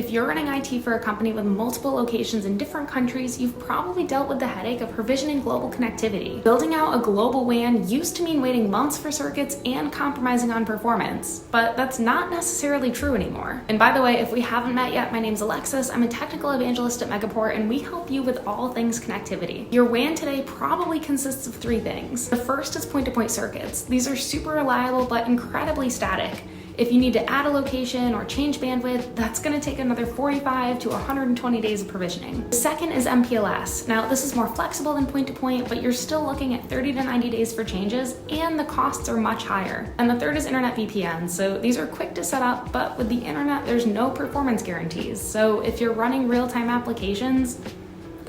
If you're running IT for a company with multiple locations in different countries, you've probably dealt with the headache of provisioning global connectivity. Building out a global WAN used to mean waiting months for circuits and compromising on performance, but that's not necessarily true anymore. And by the way, if we haven't met yet, my name's Alexis. I'm a technical evangelist at Megaport, and we help you with all things connectivity. Your WAN today probably consists of three things. The first is point-to-point circuits. These are super reliable but incredibly static. If you need to add a location or change bandwidth, that's going to take another 45 to 120 days of provisioning. The second is MPLS. Now, this is more flexible than point-to-point, but you're still looking at 30 to 90 days for changes, and the costs are much higher. And the third is Internet VPN. So these are quick to set up, but with the internet, there's no performance guarantees. So if you're running real-time applications,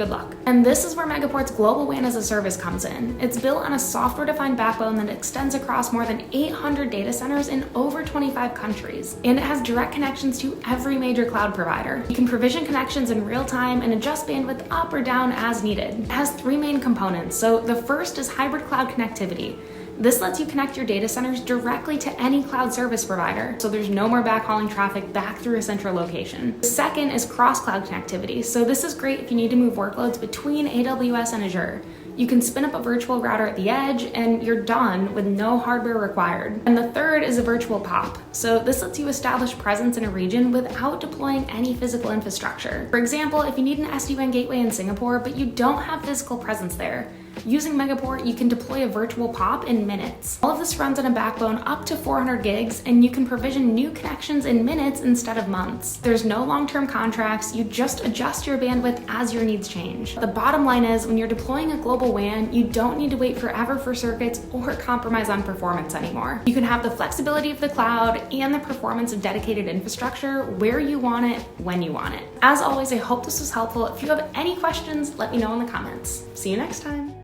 good luck. And this is where Megaport's Global WAN as a Service comes in. It's built on a software-defined backbone that extends across more than 800 data centers in over 25 countries. And it has direct connections to every major cloud provider. You can provision connections in real time and adjust bandwidth up or down as needed. It has three main components. So the first is hybrid cloud connectivity. This lets you connect your data centers directly to any cloud service provider, so there's no more backhauling traffic back through a central location. The second is cross-cloud connectivity. So this is great if you need to move workloads between AWS and Azure. You can spin up a virtual router at the edge and you're done with no hardware required. And the third is a virtual POP. So this lets you establish presence in a region without deploying any physical infrastructure. For example, if you need an SD-WAN gateway in Singapore, but you don't have physical presence there, using Megaport, you can deploy a virtual POP in minutes. All of this runs on a backbone up to 400 gigs, and you can provision new connections in minutes instead of months. There's no long-term contracts, you just adjust your bandwidth as your needs change. The bottom line is, when you're deploying a global WAN, you don't need to wait forever for circuits or compromise on performance anymore. You can have the flexibility of the cloud and the performance of dedicated infrastructure where you want it, when you want it. As always, I hope this was helpful. If you have any questions, let me know in the comments. See you next time.